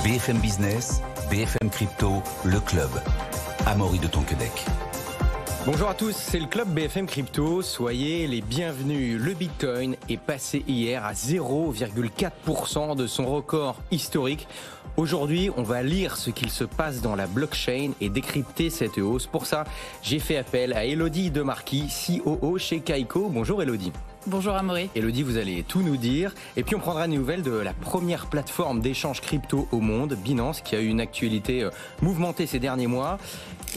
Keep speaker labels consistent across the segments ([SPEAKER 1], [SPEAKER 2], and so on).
[SPEAKER 1] BFM Business, BFM Crypto, le club. Amaury de Tonquedec.
[SPEAKER 2] Bonjour à tous, c'est le club BFM Crypto, soyez les bienvenus. Le Bitcoin est passé hier à 0,4% de son record historique. Aujourd'hui, on va lire ce qu'il se passe dans la blockchain et décrypter cette hausse. Pour ça, j'ai fait appel à Elodie Demarquis, COO chez Kaiko. Bonjour Elodie.
[SPEAKER 3] Bonjour Amaury.
[SPEAKER 2] Elodie, vous allez tout nous dire. Et puis on prendra des nouvelles de la première plateforme d'échange crypto au monde, Binance, qui a eu une actualité mouvementée ces derniers mois.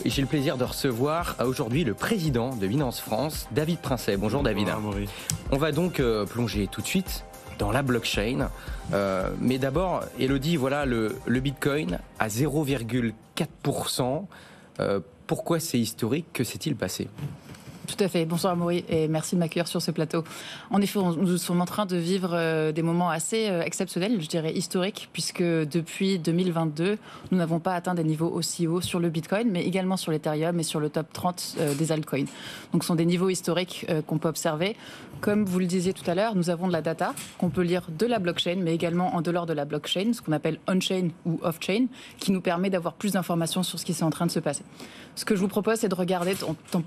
[SPEAKER 2] Et j'ai le plaisir de recevoir aujourd'hui le président de Binance France, David Princet. Bonjour David.
[SPEAKER 4] Bonjour Amaury.
[SPEAKER 2] On va donc plonger tout de suite dans la blockchain. Mais d'abord, Elodie, voilà le Bitcoin à 0,4%. Pourquoi c'est historique? Que s'est-il passé?
[SPEAKER 3] Tout à fait. Bonsoir Amaury et merci de m'accueillir sur ce plateau. En effet, nous sommes en train de vivre des moments assez exceptionnels, je dirais historiques, puisque depuis 2022, nous n'avons pas atteint des niveaux aussi hauts sur le Bitcoin, mais également sur l'Ethereum et sur le top 30 des altcoins. Donc ce sont des niveaux historiques qu'on peut observer. Comme vous le disiez tout à l'heure, nous avons de la data qu'on peut lire de la blockchain, mais également en dehors de la blockchain, ce qu'on appelle on-chain ou off-chain, qui nous permet d'avoir plus d'informations sur ce qui est en train de se passer. Ce que je vous propose, c'est de regarder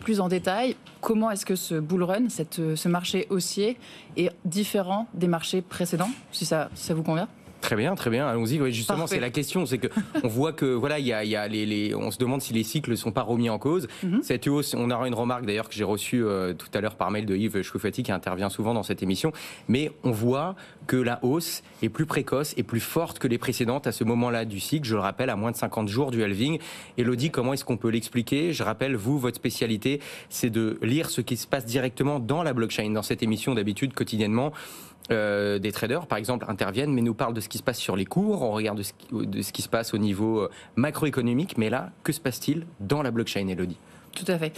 [SPEAKER 3] plus en détail comment est-ce que ce bull run, ce marché haussier, est différent des marchés précédents, si ça vous convient.
[SPEAKER 2] Très bien, allons-y. Oui, justement,
[SPEAKER 3] Parfait.
[SPEAKER 2] c'est la question, c'est que on voit que voilà, il y a on se demande si les cycles ne sont pas remis en cause. Cette hausse, on aura une remarque d'ailleurs que j'ai reçue tout à l'heure par mail de Yves Choufati qui intervient souvent dans cette émission. Mais on voit que la hausse est plus précoce et plus forte que les précédentes à ce moment-là du cycle. Je le rappelle, à moins de 50 jours du halving. Elodie, comment est-ce qu'on peut l'expliquer? Je rappelle, vous, votre spécialité, c'est de lire ce qui se passe directement dans la blockchain. Dans cette émission, d'habitude, quotidiennement, des traders, par exemple, interviennent, mais nous parlent de ce qui se passe sur les cours, on regarde de ce qui se passe au niveau macroéconomique, mais là, que se passe-t-il dans la blockchain, Elodie?
[SPEAKER 3] Tout à fait.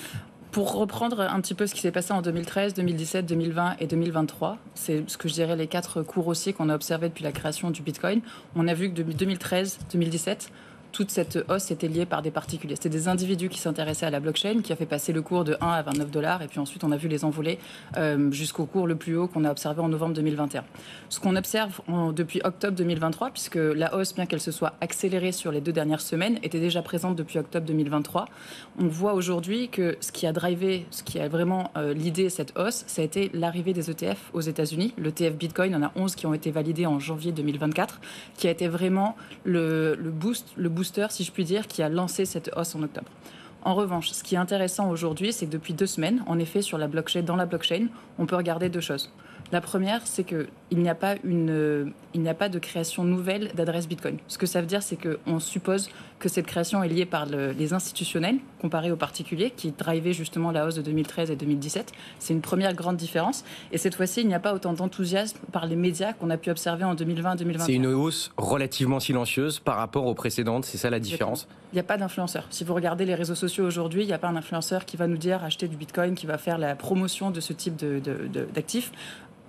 [SPEAKER 3] Pour reprendre un petit peu ce qui s'est passé en 2013, 2017, 2020 et 2023, c'est ce que je dirais les 4 cours haussiers qu'on a observés depuis la création du Bitcoin. On a vu que depuis 2013-2017, toute cette hausse était liée par des particuliers. C'était des individus qui s'intéressaient à la blockchain, qui a fait passer le cours de 1 à 29 $, et puis ensuite on a vu les envoler jusqu'au cours le plus haut qu'on a observé en novembre 2021. Ce qu'on observe depuis octobre 2023, puisque la hausse, bien qu'elle se soit accélérée sur les 2 dernières semaines, était déjà présente depuis octobre 2023, on voit aujourd'hui que ce qui a vraiment l'idée cette hausse, ça a été l'arrivée des ETF aux États-Unis. L'ETF Bitcoin, on a 11 qui ont été validés en janvier 2024, qui a été vraiment le booster, si je puis dire, qui a lancé cette hausse en octobre. En revanche, ce qui est intéressant aujourd'hui, c'est que depuis 2 semaines, en effet, dans la blockchain, on peut regarder 2 choses. La première, c'est qu'il n'y a pas de création nouvelle d'adresse Bitcoin. Ce que ça veut dire, c'est qu'on suppose que cette création est liée par les institutionnels, comparée aux particuliers, qui drivaient justement la hausse de 2013 et 2017. C'est une première grande différence. Et cette fois-ci, il n'y a pas autant d'enthousiasme par les médias qu'on a pu observer en 2020-2021.
[SPEAKER 2] C'est une hausse relativement silencieuse par rapport aux précédentes, c'est ça la différence?
[SPEAKER 3] Il n'y a pas d'influenceur. Si vous regardez les réseaux sociaux aujourd'hui, il n'y a pas un influenceur qui va nous dire acheter du Bitcoin, qui va faire la promotion de ce type d'actifs.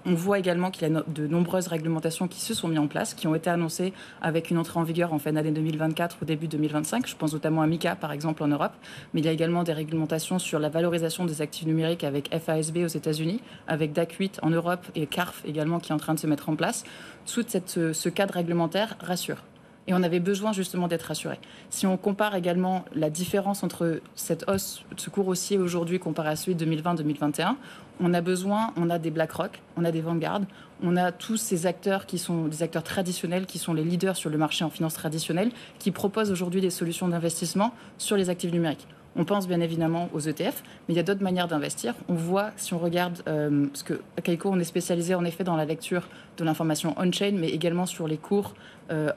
[SPEAKER 3] On voit également qu'il y a de nombreuses réglementations qui se sont mises en place, qui ont été annoncées avec une entrée en vigueur en fin d'année 2024 ou début 2025. Je pense notamment à MiCA, par exemple, en Europe. Mais il y a également des réglementations sur la valorisation des actifs numériques avec FASB aux États-Unis, avec DAC8 en Europe et CARF également qui est en train de se mettre en place. Tout ce cadre réglementaire rassure. Et on avait besoin justement d'être rassuré. Si on compare également la différence entre cette hausse, ce cours haussier aujourd'hui comparé à celui de 2020-2021, on a des BlackRock, on a des Vanguard, on a tous ces acteurs qui sont des acteurs traditionnels, qui sont les leaders sur le marché en finance traditionnelle, qui proposent aujourd'hui des solutions d'investissement sur les actifs numériques. On pense bien évidemment aux ETF, mais il y a d'autres manières d'investir. On voit, si on regarde, parce qu'à Kaiko, on est spécialisé en effet dans la lecture de l'information on-chain, mais également sur les cours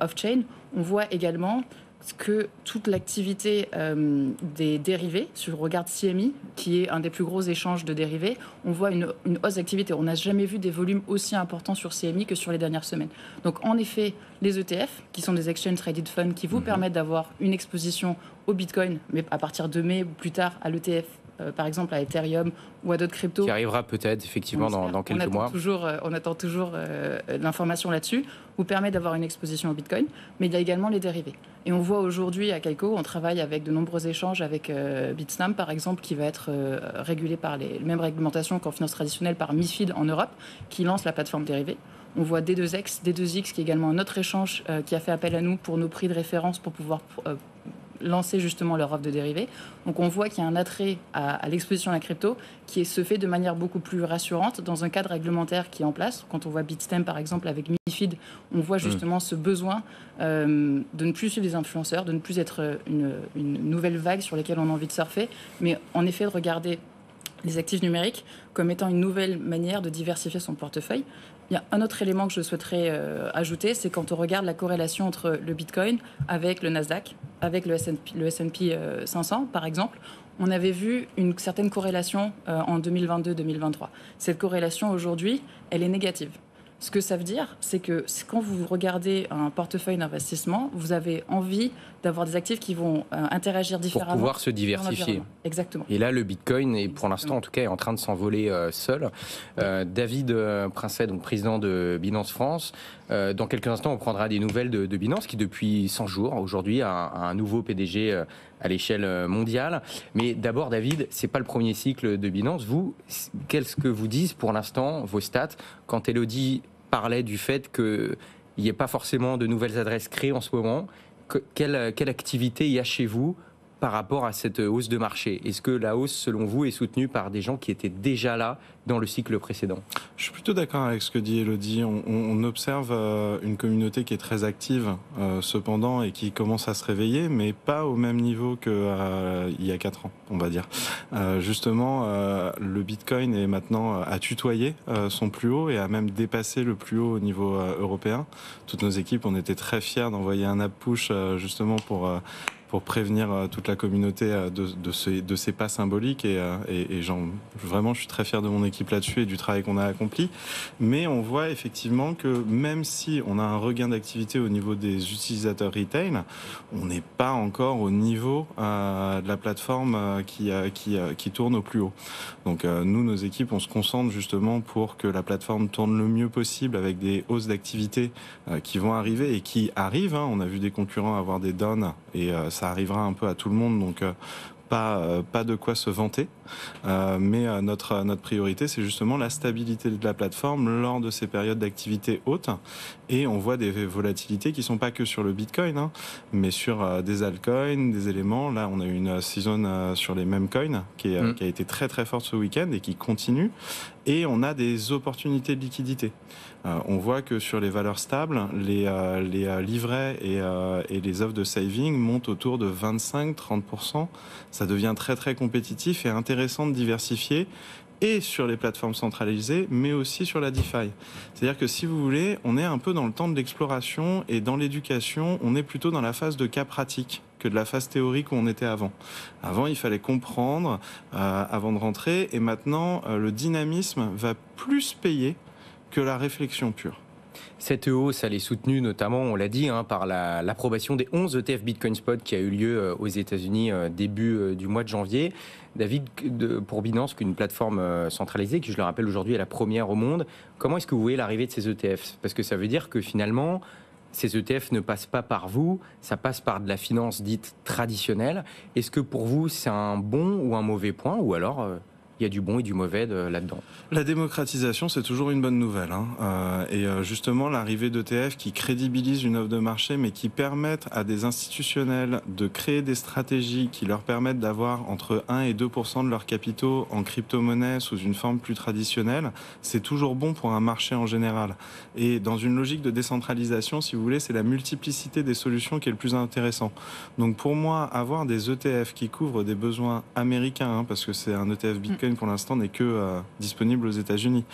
[SPEAKER 3] off-chain. On voit également que toute l'activité des dérivés, si on regarde CME, qui est un des plus gros échanges de dérivés, on voit une hausse d'activité. On n'a jamais vu des volumes aussi importants sur CME que sur les dernières semaines. Donc en effet, les ETF, qui sont des Exchange Traded Funds, qui vous permettent d'avoir une exposition au Bitcoin, mais à partir de mai ou plus tard à l'ETF, par exemple à Ethereum ou à d'autres cryptos.
[SPEAKER 2] Qui arrivera peut-être effectivement dans quelques mois.
[SPEAKER 3] On attend toujours l'information là-dessus, vous permet d'avoir une exposition au Bitcoin, mais il y a également les dérivés. Et on voit aujourd'hui à Kaiko, on travaille avec de nombreux échanges avec Bitstamp par exemple, qui va être régulé par les mêmes réglementations qu'en finance traditionnelle par MiFID en Europe, qui lance la plateforme dérivée. On voit D2X, D2X qui est également un autre échange qui a fait appel à nous pour nos prix de référence pour pouvoir lancer justement leur offre de dérivés. Donc on voit qu'il y a un attrait à l'exposition à la crypto qui se fait de manière beaucoup plus rassurante dans un cadre réglementaire qui est en place. Quand on voit Bitstamp par exemple avec MiFID, on voit justement ce besoin de ne plus suivre les influenceurs, de ne plus être une nouvelle vague sur laquelle on a envie de surfer, mais en effet de regarder les actifs numériques comme étant une nouvelle manière de diversifier son portefeuille. Il y a un autre élément que je souhaiterais ajouter, c'est quand on regarde la corrélation entre le Bitcoin avec le Nasdaq, avec le S&P 500 par exemple. On avait vu une certaine corrélation en 2022-2023. Cette corrélation aujourd'hui, elle est négative. Ce que ça veut dire, c'est que quand vous regardez un portefeuille d'investissement, vous avez envie d'avoir des actifs qui vont interagir différemment.
[SPEAKER 2] Pour pouvoir se diversifier.
[SPEAKER 3] Exactement.
[SPEAKER 2] Et là, le Bitcoin, est, pour l'instant en tout cas, est en train de s'envoler seul. David Princet, donc président de Binance France. Dans quelques instants, on prendra des nouvelles de Binance, qui depuis 100 jours, aujourd'hui, a un nouveau PDG à l'échelle mondiale. Mais d'abord, David, c'est pas le premier cycle de Binance. Vous, qu'est-ce que vous disent pour l'instant vos stats quand Elodie parlait du fait qu'il n'y ait pas forcément de nouvelles adresses créées en ce moment? Quelle activité y a chez vous par rapport à cette hausse de marché? Est-ce que la hausse, selon vous, est soutenue par des gens qui étaient déjà là dans le cycle précédent?
[SPEAKER 4] Je suis plutôt d'accord avec ce que dit Elodie. On observe une communauté qui est très active, cependant, et qui commence à se réveiller, mais pas au même niveau qu'il y a 4 ans, on va dire. Justement, le Bitcoin est maintenant à tutoyer son plus haut et a même dépassé le plus haut au niveau européen. Toutes nos équipes, on était très fiers d'envoyer un app push justement pour prévenir toute la communauté de ces pas symboliques et vraiment je suis très fier de mon équipe là-dessus et du travail qu'on a accompli. Mais on voit effectivement que même si on a un regain d'activité au niveau des utilisateurs retail, on n'est pas encore au niveau de la plateforme qui tourne au plus haut. Donc nous, nos équipes, on se concentre justement pour que la plateforme tourne le mieux possible avec des hausses d'activité qui vont arriver et qui arrivent. On a vu des concurrents avoir des downs et ça arrivera un peu à tout le monde, donc pas de quoi se vanter. Mais notre priorité, c'est justement la stabilité de la plateforme lors de ces périodes d'activité haute. Et on voit des volatilités qui ne sont pas que sur le Bitcoin, mais sur des altcoins, des éléments. Là, on a eu une season sur les meme coins qui a été très très forte ce week-end et qui continue. Et on a des opportunités de liquidité. On voit que sur les valeurs stables, les livrets et les offres de saving montent autour de 25-30%. Ça devient très très compétitif et intéressant de diversifier, et sur les plateformes centralisées, mais aussi sur la DeFi. C'est-à-dire que si vous voulez, on est un peu dans le temps de l'exploration, et dans l'éducation, on est plutôt dans la phase de cas pratique que de la phase théorique où on était avant. Avant, il fallait comprendre avant de rentrer, et maintenant, le dynamisme va plus payer que la réflexion pure.
[SPEAKER 2] Cette hausse, elle est soutenue notamment, on l'a dit, par l'approbation des 11 ETF Bitcoin Spot qui a eu lieu aux États-Unis début du mois de janvier. David, pour Binance, qu'une plateforme centralisée, qui je le rappelle aujourd'hui est la première au monde, comment est-ce que vous voyez l'arrivée de ces ETF? Parce que ça veut dire que finalement, ces ETF ne passent pas par vous, ça passe par de la finance dite traditionnelle. Est-ce que pour vous, c'est un bon ou un mauvais point, ou alors il y a du bon et du mauvais là-dedans?
[SPEAKER 4] La démocratisation, c'est toujours une bonne nouvelle. Et justement, l'arrivée d'ETF qui crédibilise une offre de marché, mais qui permettent à des institutionnels de créer des stratégies qui leur permettent d'avoir entre 1 et 2% de leurs capitaux en crypto-monnaie sous une forme plus traditionnelle, c'est toujours bon pour un marché en général. Et dans une logique de décentralisation, si vous voulez, c'est la multiplicité des solutions qui est le plus intéressant. Donc pour moi, avoir des ETF qui couvrent des besoins américains, parce que c'est un ETF Bitcoin pour l'instant n'est que disponible aux États-Unis.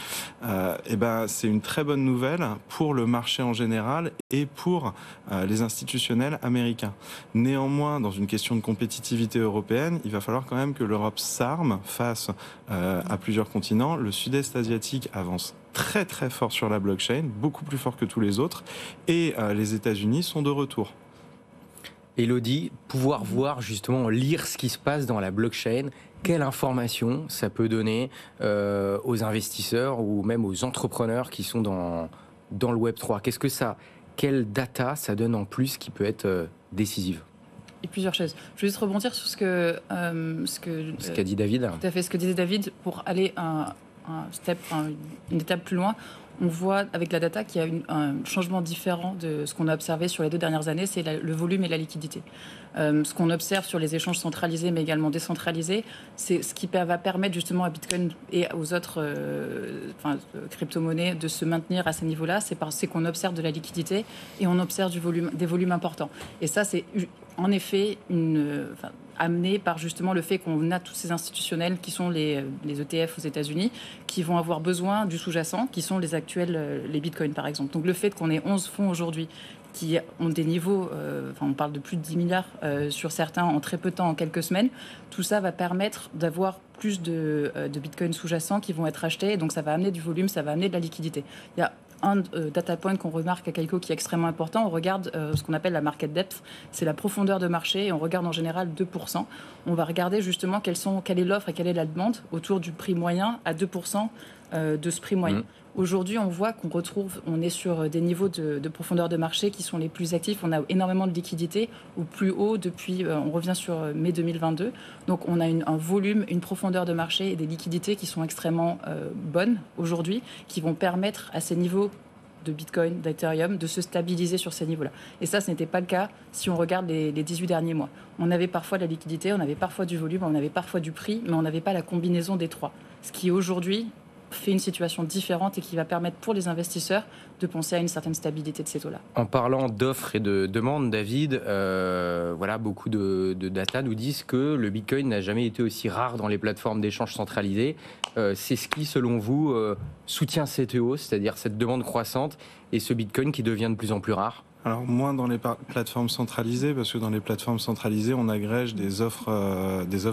[SPEAKER 4] Et ben c'est une très bonne nouvelle pour le marché en général et pour les institutionnels américains. Néanmoins, dans une question de compétitivité européenne, il va falloir quand même que l'Europe s'arme face à plusieurs continents. Le Sud-Est asiatique avance très très fort sur la blockchain, beaucoup plus fort que tous les autres, et les États-Unis sont de retour.
[SPEAKER 2] Elodie, pouvoir voir justement, lire ce qui se passe dans la blockchain, quelle information ça peut donner aux investisseurs ou même aux entrepreneurs qui sont dans le Web3? Quelle data ça donne en plus qui peut être décisive?
[SPEAKER 3] Et plusieurs choses. Je vais juste rebondir sur ce
[SPEAKER 2] qu'a dit David.
[SPEAKER 3] Tout à fait, ce que disait David, pour aller une étape plus loin. on voit avec la data qu'il y a un changement différent de ce qu'on a observé sur les 2 dernières années, c'est le volume et la liquidité. Ce qu'on observe sur les échanges centralisés mais également décentralisés, c'est ce qui va permettre justement à Bitcoin et aux autres crypto-monnaies de se maintenir à ces niveaux-là, c'est qu'on observe de la liquidité et on observe des volumes importants. Et ça, c'est en effet amené par justement le fait qu'on a tous ces institutionnels qui sont les ETF aux États-Unis, qui vont avoir besoin du sous-jacent, qui sont les actuels, les bitcoins par exemple. Donc le fait qu'on ait 11 fonds aujourd'hui qui ont des niveaux, on parle de plus de 10 milliards sur certains en très peu de temps, en quelques semaines, tout ça va permettre d'avoir plus de bitcoins sous-jacents qui vont être achetés, et donc ça va amener du volume, ça va amener de la liquidité. Il y a un data point qu'on remarque à Kaiko qui est extrêmement important. On regarde ce qu'on appelle la market depth, c'est la profondeur de marché, et on regarde en général 2%. On va regarder justement quelle est l'offre et quelle est la demande autour du prix moyen à 2% de ce prix moyen. Aujourd'hui, on voit on est sur des niveaux de profondeur de marché qui sont les plus actifs. On a énormément de liquidités au plus haut depuis, on revient sur mai 2022. Donc on a un volume, une profondeur de marché et des liquidités qui sont extrêmement bonnes aujourd'hui, qui vont permettre à ces niveaux de Bitcoin, d'Ethereum, de se stabiliser sur ces niveaux-là. Et ça, ce n'était pas le cas si on regarde les 18 derniers mois. On avait parfois de la liquidité, on avait parfois du volume, on avait parfois du prix, mais on n'avait pas la combinaison des trois. Ce qui aujourd'hui fait une situation différente et qui va permettre pour les investisseurs de penser à une certaine stabilité de ces taux-là.
[SPEAKER 2] En parlant d'offres et de demandes, David, beaucoup de data nous disent que le Bitcoin n'a jamais été aussi rare dans les plateformes d'échange centralisées. C'est ce qui, selon vous, soutient cette hausse, c'est-à-dire cette demande croissante et ce Bitcoin qui devient de plus en plus rare?
[SPEAKER 4] Alors moins dans les plateformes centralisées, parce que dans les plateformes centralisées, on agrège des offres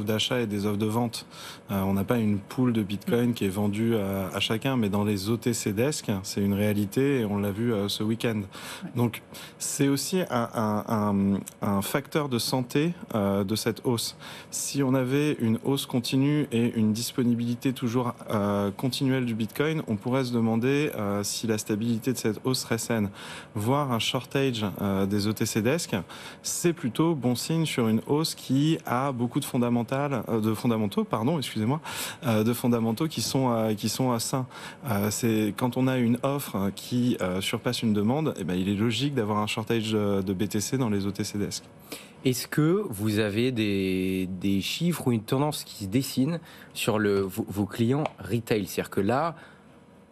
[SPEAKER 4] d'achat et des offres de vente. On n'a pas une pool de Bitcoin qui est vendue à chacun, mais dans les OTC Desk, c'est une réalité et on l'a vu ce week-end. Donc c'est aussi un facteur de santé de cette hausse. Si on avait une hausse continue et une disponibilité toujours continuelle du Bitcoin, on pourrait se demander si la stabilité de cette hausse serait saine. Voir un shortage des OTC Desk, c'est plutôt bon signe sur une hausse qui a beaucoup de fondamentaux qui sont sains. C'est quand on a une offre qui surpasse une demande, il est logique d'avoir un shortage de BTC dans les OTC Desk.
[SPEAKER 2] Est-ce que vous avez des chiffres ou une tendance qui se dessine sur vos clients retail? C'est-à-dire que là,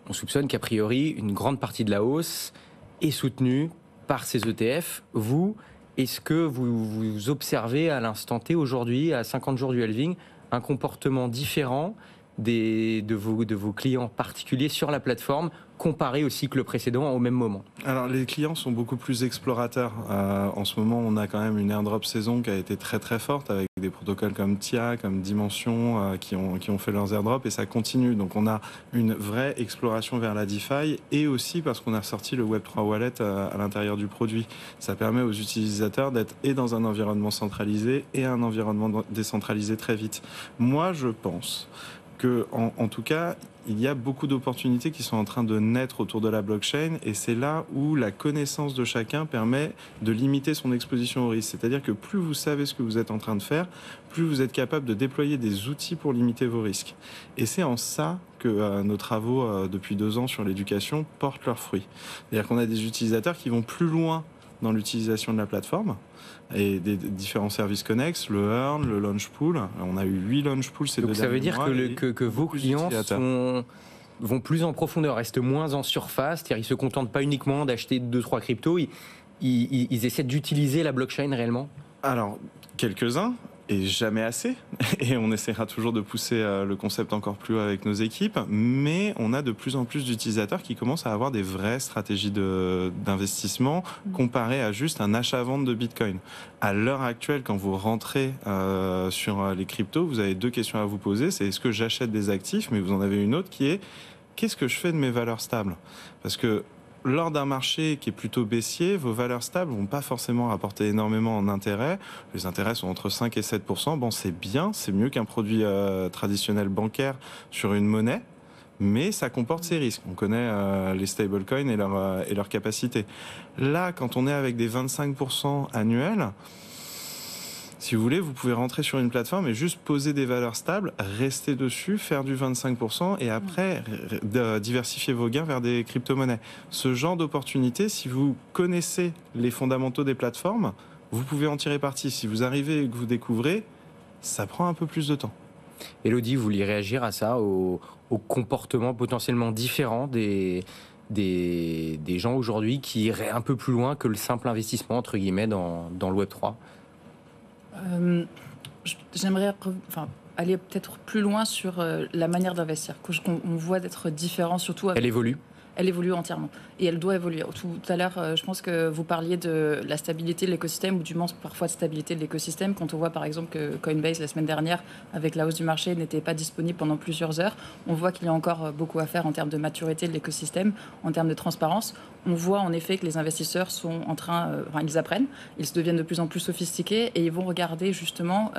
[SPEAKER 2] on soupçonne qu'a priori, une grande partie de la hausse est soutenue par ces ETF. Vous, est-ce que vous observez à l'instant T aujourd'hui, à 50 jours du halving, un comportement différent de vos clients particuliers sur la plateforme comparé au cycle précédent au même moment? Alors
[SPEAKER 4] les clients sont beaucoup plus explorateurs. En ce moment, on a quand même une airdrop saison qui a été très très forte avec des protocoles comme TIA, comme Dimension qui ont fait leurs airdrops et ça continue. Donc on a une vraie exploration vers la DeFi et aussi parce qu'on a sorti le Web3 Wallet à l'intérieur du produit. Ça permet aux utilisateurs d'être et dans un environnement centralisé et un environnement décentralisé très vite. Moi, je pense que, en tout cas, il y a beaucoup d'opportunités qui sont en train de naître autour de la blockchain et c'est là où la connaissance de chacun permet de limiter son exposition au risque. C'est-à-dire que plus vous savez ce que vous êtes en train de faire, plus vous êtes capable de déployer des outils pour limiter vos risques. Et c'est en ça que nos travaux depuis 2 ans sur l'éducation portent leurs fruits. C'est-à-dire qu'on a des utilisateurs qui vont plus loin dans l'utilisation de la plateforme et des différents services connexes, le Earn, le Launch Pool. On a eu 8 Launch Pools ces 2 derniers mois.
[SPEAKER 2] Donc ça veut dire que vos clients vont plus en profondeur, restent moins en surface, c'est-à-dire ils ne se contentent pas uniquement d'acheter 2-3 cryptos, ils essaient d'utiliser la blockchain réellement? Alors, quelques-uns. Et jamais assez. Et on essaiera toujours de pousser le concept encore plus loin avec nos équipes. Mais on a de plus en plus d'utilisateurs qui commencent à avoir des vraies stratégies d'investissement comparées à juste un achat-vente de Bitcoin. À l'heure actuelle, quand vous rentrez sur les cryptos, vous avez 2 questions à vous poser. C'est est-ce que j'achète des actifs? Mais vous en avez une autre qui est qu'est-ce que je fais de mes valeurs stables? Parce que lors d'un marché qui est plutôt baissier, vos valeurs stables vont pas forcément rapporter énormément en intérêt. Les intérêts sont entre 5 et 7%. Bon, c'est bien, c'est mieux qu'un produit traditionnel bancaire sur une monnaie, mais ça comporte ses risques. On connaît les stablecoins et leur capacité. Là, quand on est avec des 25% annuels,
[SPEAKER 4] Si vous voulez, vous pouvez rentrer sur une plateforme et juste poser des valeurs stables, rester dessus, faire du 25% et après diversifier vos gains vers des crypto-monnaies. Ce genre d'opportunité, si vous connaissez les fondamentaux des plateformes, vous pouvez en tirer parti. Si vous arrivez et que vous découvrez, ça prend un peu plus de temps.
[SPEAKER 2] Élodie, vous vouliez réagir à ça, au comportement potentiellement différent des gens aujourd'hui qui iraient un peu plus loin que le simple investissement, entre guillemets, dans le Web3 ?
[SPEAKER 3] J'aimerais aller peut-être plus loin sur la manière d'investir, qu'on voit d'être différent, surtout...
[SPEAKER 2] Elle évolue ?
[SPEAKER 3] Elle évolue entièrement et elle doit évoluer. Tout à l'heure, je pense que vous parliez de la stabilité de l'écosystème ou du manque parfois de stabilité de l'écosystème. Quand on voit par exemple que Coinbase la semaine dernière, avec la hausse du marché, n'était pas disponible pendant plusieurs heures, on voit qu'il y a encore beaucoup à faire en termes de maturité de l'écosystème, en termes de transparence. On voit en effet que les investisseurs sont en train, ils apprennent, ils se deviennent de plus en plus sophistiqués et ils vont regarder justement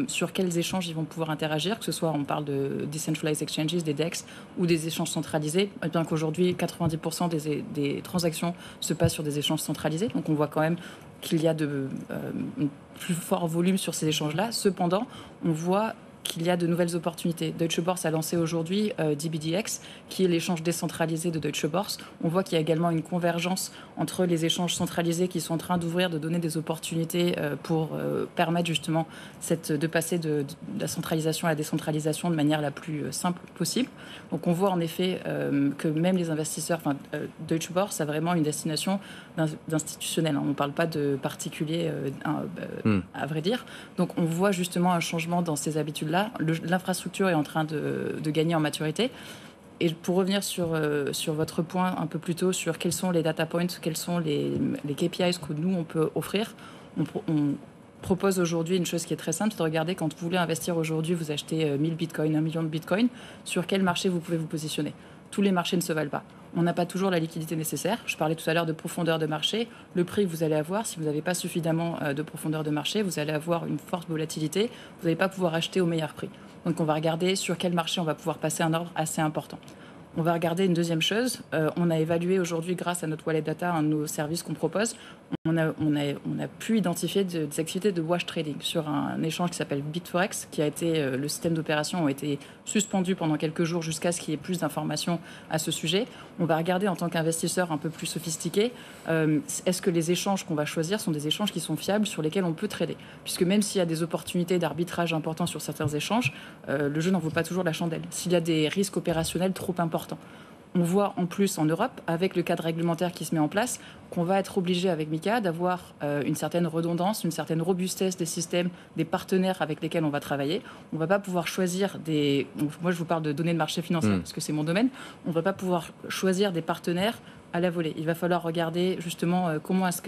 [SPEAKER 3] sur quels échanges ils vont pouvoir interagir, que ce soit on parle de decentralized exchanges, des DEX ou des échanges centralisés, bien qu'aujourd'hui 90% des transactions se passent sur des échanges centralisés. Donc on voit quand même qu'il y a un plus fort volume sur ces échanges-là. Cependant, on voit qu'il y a de nouvelles opportunités. Deutsche Börse a lancé aujourd'hui DBDX, qui est l'échange décentralisé de Deutsche Börse. On voit qu'il y a également une convergence entre les échanges centralisés qui sont en train d'ouvrir, de donner des opportunités pour permettre justement de passer de la centralisation à la décentralisation de manière la plus simple possible. Donc on voit en effet que même les investisseurs, Deutsche Börse a vraiment une destination d'institutionnel. On ne parle pas de particuliers, à vrai dire. Donc on voit justement un changement dans ces habitudes-là. L'infrastructure est en train de gagner en maturité. Et pour revenir sur votre point un peu plus tôt, sur quels sont les data points, quels sont les KPIs que nous, on peut offrir, on propose aujourd'hui une chose qui est très simple, c'est de regarder quand vous voulez investir aujourd'hui, vous achetez 1000 bitcoins, 1 million de bitcoins, sur quel marché vous pouvez vous positionner. Tous les marchés ne se valent pas. On n'a pas toujours la liquidité nécessaire. Je parlais tout à l'heure de profondeur de marché. Le prix que vous allez avoir, si vous n'avez pas suffisamment de profondeur de marché, vous allez avoir une forte volatilité. Vous n'allez pas pouvoir acheter au meilleur prix. Donc on va regarder sur quel marché on va pouvoir passer un ordre assez important. On va regarder une deuxième chose. On a évalué aujourd'hui, grâce à notre wallet data, un de nos services qu'on propose, on a pu identifier des activités de wash trading sur un échange qui s'appelle Bitforex, qui a été, le système d'opération a été suspendu pendant quelques jours jusqu'à ce qu'il y ait plus d'informations à ce sujet. On va regarder en tant qu'investisseur un peu plus sophistiqué, est-ce que les échanges qu'on va choisir sont des échanges qui sont fiables, sur lesquels on peut trader. Puisque même s'il y a des opportunités d'arbitrage importants sur certains échanges, le jeu n'en vaut pas toujours la chandelle. S'il y a des risques opérationnels trop importants. On voit en plus en Europe, avec le cadre réglementaire qui se met en place, qu'on va être obligé avec MiCA d'avoir une certaine redondance, une certaine robustesse des systèmes, des partenaires avec lesquels on va travailler. On ne va pas pouvoir choisir moi je vous parle de données de marché financier parce que c'est mon domaine. On ne va pas pouvoir choisir des partenaires à la volée. Il va falloir regarder justement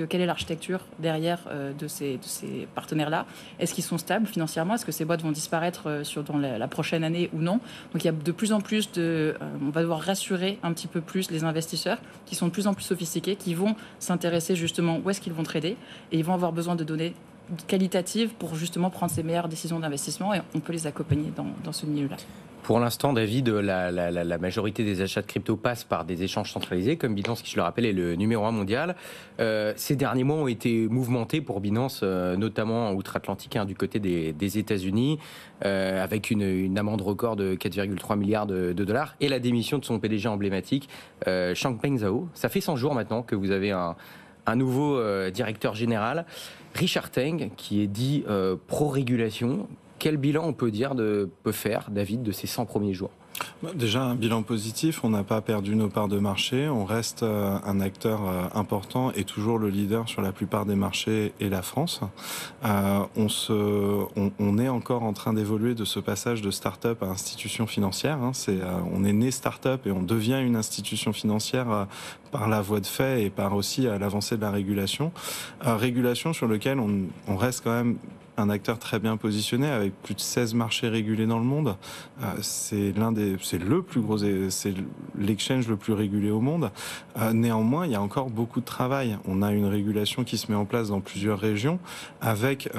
[SPEAKER 3] quelle est l'architecture derrière de ces partenaires-là. Est-ce qu'ils sont stables financièrement? Est-ce que ces boîtes vont disparaître dans la prochaine année ou non? Donc il y a de plus en plus on va devoir rassurer un petit peu plus les investisseurs qui sont de plus en plus sophistiqués, qui vont s'intéresser justement où est-ce qu'ils vont trader et ils vont avoir besoin de données qualitatives pour justement prendre ces meilleures décisions d'investissement et on peut les accompagner dans ce milieu-là.
[SPEAKER 2] Pour l'instant, David, la majorité des achats de crypto passent par des échanges centralisés, comme Binance, qui, je le rappelle, est le numéro 1 mondial. Ces derniers mois ont été mouvementés pour Binance, notamment outre-Atlantique, du côté des États-Unis, avec une amende record de 4,3 milliards de dollars et la démission de son PDG emblématique, Changpeng Zhao. Ça fait 100 jours maintenant que vous avez un nouveau directeur général, Richard Teng, qui est dit pro-régulation. Quel bilan peut faire, David, de ces 100 premiers jours?
[SPEAKER 4] Déjà, un bilan positif, on n'a pas perdu nos parts de marché, on reste un acteur important et toujours le leader sur la plupart des marchés et la France. On est encore en train d'évoluer de ce passage de start-up à institution financière. On est né start-up et on devient une institution financière par la voie de fait et par aussi l'avancée de la régulation. Régulation sur lequel on reste quand même un acteur très bien positionné avec plus de 16 marchés régulés dans le monde. C'est le plus gros, c'est l'exchange le plus régulé au monde. Néanmoins, il y a encore beaucoup de travail. On a une régulation qui se met en place dans plusieurs régions avec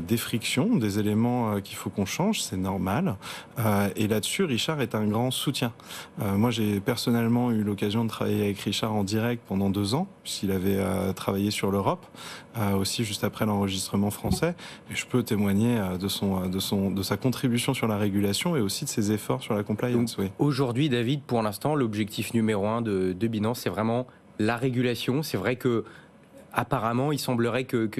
[SPEAKER 4] des frictions, des éléments qu'il faut qu'on change, c'est normal. Et là-dessus, Richard est un grand soutien. Moi, j'ai personnellement eu l'occasion de travailler avec Richard en direct pendant 2 ans, puisqu'il avait travaillé sur l'Europe, aussi juste après l'enregistrement français. Et je peux témoigner de sa contribution sur la régulation et aussi de ses efforts sur la compliance.
[SPEAKER 2] Donc, aujourd'hui, David, pour l'instant, l'objectif numéro 1 de Binance, c'est vraiment la régulation. C'est vrai que apparemment, il semblerait que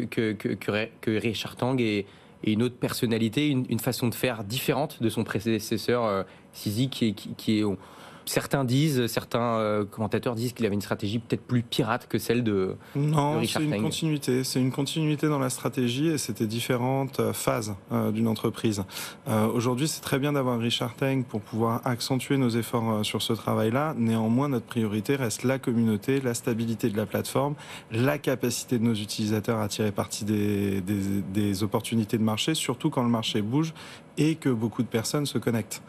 [SPEAKER 2] Richard Tang ait une autre personnalité, une façon de faire différente de son prédécesseur CZ, qui est certains commentateurs disent qu'il avait une stratégie peut-être plus pirate que celle de Richard Tang.
[SPEAKER 4] Non, c'est une continuité dans la stratégie et c'était différentes phases d'une entreprise. Aujourd'hui, c'est très bien d'avoir Richard Tang pour pouvoir accentuer nos efforts sur ce travail-là. Néanmoins, notre priorité reste la communauté, la stabilité de la plateforme, la capacité de nos utilisateurs à tirer parti des opportunités de marché, surtout quand le marché bouge et que beaucoup de personnes se connectent.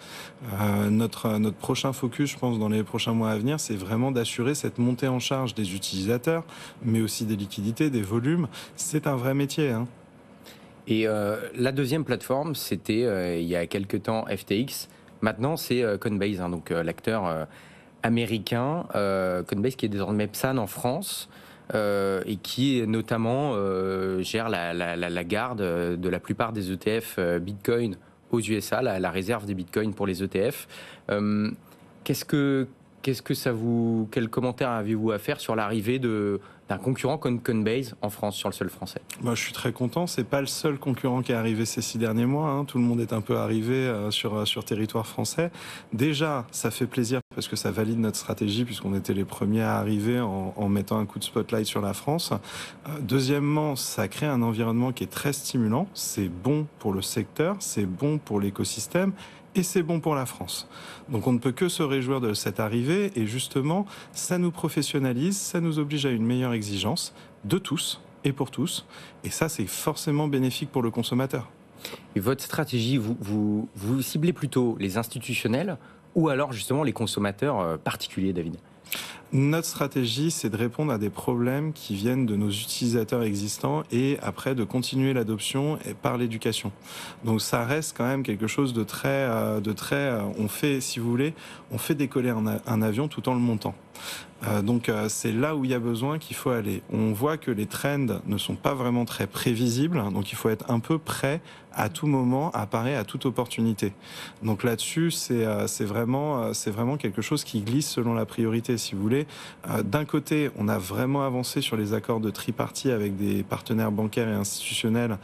[SPEAKER 4] Notre prochain focus, je pense, dans les prochains mois à venir, c'est vraiment d'assurer cette montée en charge des utilisateurs, mais aussi des liquidités, des volumes. C'est un vrai métier.
[SPEAKER 2] Et la deuxième plateforme, c'était il y a quelques temps FTX. Maintenant, c'est Coinbase, donc l'acteur américain. Coinbase qui est désormais PSAN en France. Et qui notamment gère la garde de la plupart des ETF Bitcoin aux USA, la réserve des Bitcoins pour les ETF. Quel commentaire avez-vous à faire sur l'arrivée d'un concurrent comme Coinbase en France, sur le sol français?
[SPEAKER 4] Moi, je suis très content. C'est pas le seul concurrent qui est arrivé ces 6 derniers mois. Tout le monde est un peu arrivé sur territoire français. Déjà, ça fait plaisir parce que ça valide notre stratégie puisqu'on était les premiers à arriver en mettant un coup de spotlight sur la France. Deuxièmement, ça crée un environnement qui est très stimulant. C'est bon pour le secteur, c'est bon pour l'écosystème. Et c'est bon pour la France. Donc on ne peut que se réjouir de cette arrivée et justement, ça nous professionnalise, ça nous oblige à une meilleure exigence de tous et pour tous. Et ça, c'est forcément bénéfique pour le consommateur.
[SPEAKER 2] Et votre stratégie, vous ciblez plutôt les institutionnels ou alors justement les consommateurs particuliers, David?
[SPEAKER 4] Notre stratégie, c'est de répondre à des problèmes qui viennent de nos utilisateurs existants et après de continuer l'adoption par l'éducation. Donc ça reste quand même quelque chose de très, on fait, si vous voulez, on fait décoller un avion tout en le montant. Donc c'est là où il y a besoin qu'il faut aller. On voit que les trends ne sont pas vraiment très prévisibles, donc il faut être un peu prêt à tout moment, à parer à toute opportunité. Donc là-dessus, c'est vraiment quelque chose qui glisse selon la priorité, si vous voulez. D'un côté, on a vraiment avancé sur les accords de tripartie avec des partenaires bancaires et institutionnels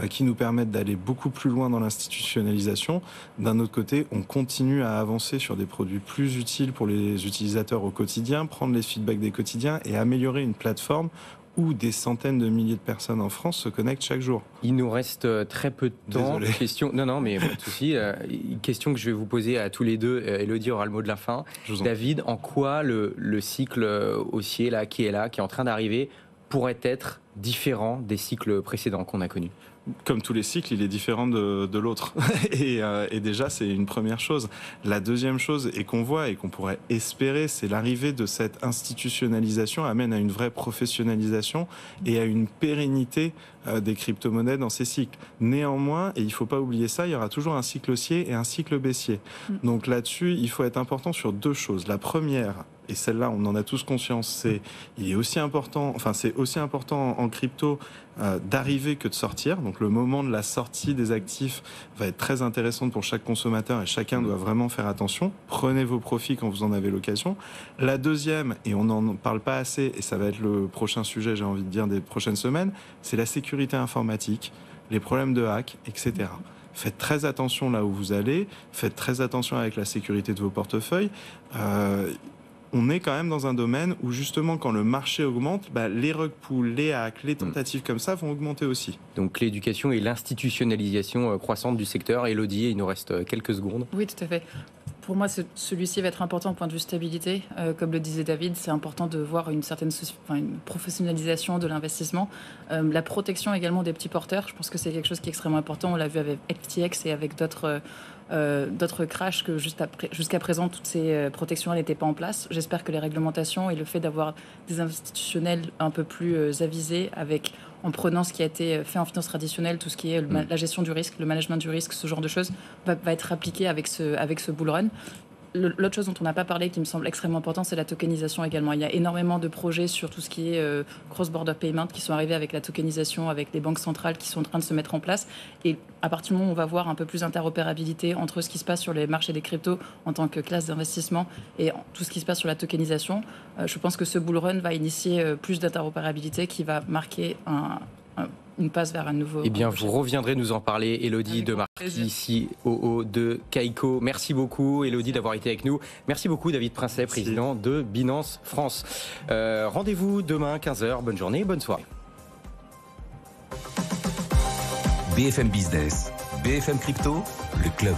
[SPEAKER 4] qui nous permettent d'aller beaucoup plus loin dans l'institutionnalisation. D'un autre côté, on continue à avancer sur des produits plus utiles pour les utilisateurs au quotidien, prendre les feedbacks des quotidiens et améliorer une plateforme où des centaines de milliers de personnes en France se connectent chaque jour.
[SPEAKER 2] Il nous reste très peu de temps.
[SPEAKER 4] Désolé.
[SPEAKER 2] Non, mais pas de souci. Une question que je vais vous poser à tous les deux. Elodie aura le mot de la fin. David, en quoi le cycle haussier qui est en train d'arriver, pourrait être différent des cycles précédents qu'on a connus?
[SPEAKER 4] Comme tous les cycles, il est différent de l'autre. Et déjà, c'est une première chose. La deuxième chose, et qu'on voit et qu'on pourrait espérer, c'est l'arrivée de cette institutionnalisation amène à une vraie professionnalisation et à une pérennité des crypto-monnaies dans ces cycles. Néanmoins, et il ne faut pas oublier ça, il y aura toujours un cycle haussier et un cycle baissier. Donc là-dessus, il faut être important sur deux choses. La première, et celle-là, on en a tous conscience, c'est aussi important en crypto d'arriver que de sortir. Donc le moment de la sortie des actifs va être très intéressant pour chaque consommateur et chacun doit vraiment faire attention. Prenez vos profits quand vous en avez l'occasion. La deuxième, et on n'en parle pas assez, et ça va être le prochain sujet, j'ai envie de dire, des prochaines semaines, c'est la sécurité informatique, les problèmes de hack, etc. Faites très attention là où vous allez, faites très attention avec la sécurité de vos portefeuilles. On est quand même dans un domaine où justement quand le marché augmente, les rug pulls, les hacks, les tentatives comme ça vont augmenter aussi.
[SPEAKER 2] Donc l'éducation et l'institutionnalisation croissante du secteur. Elodie, il nous reste quelques secondes.
[SPEAKER 3] Oui, tout à fait. Pour moi, celui-ci va être important au point de vue stabilité. Comme le disait David, c'est important de voir une professionnalisation de l'investissement. La protection également des petits porteurs, je pense que c'est quelque chose qui est extrêmement important. On l'a vu avec FTX et avec d'autres crashs que jusqu'à présent, toutes ces protections n'étaient pas en place. J'espère que les réglementations et le fait d'avoir des institutionnels un peu plus avisés en prenant ce qui a été fait en finance traditionnelle, tout ce qui est la gestion du risque, le management du risque, ce genre de choses, va être appliqué avec ce bull run. l'autre chose dont on n'a pas parlé, qui me semble extrêmement important, c'est la tokenisation également. Il y a énormément de projets sur tout ce qui est cross-border payment qui sont arrivés avec la tokenisation, avec les banques centrales qui sont en train de se mettre en place. Et à partir du moment où on va voir un peu plus d'interopérabilité entre ce qui se passe sur les marchés des cryptos en tant que classe d'investissement et tout ce qui se passe sur la tokenisation, je pense que ce bull run va initier plus d'interopérabilité qui va marquer une passe vers un nouveau...
[SPEAKER 2] Eh bien, vous reviendrez nous en parler, Élodie Demarty, COO de Kaiko. Merci beaucoup, Élodie, d'avoir été avec nous. Merci beaucoup, David Princet, président de Binance France. Rendez-vous demain, 15h. Bonne journée, bonne soirée.
[SPEAKER 1] BFM Business, BFM Crypto, le club.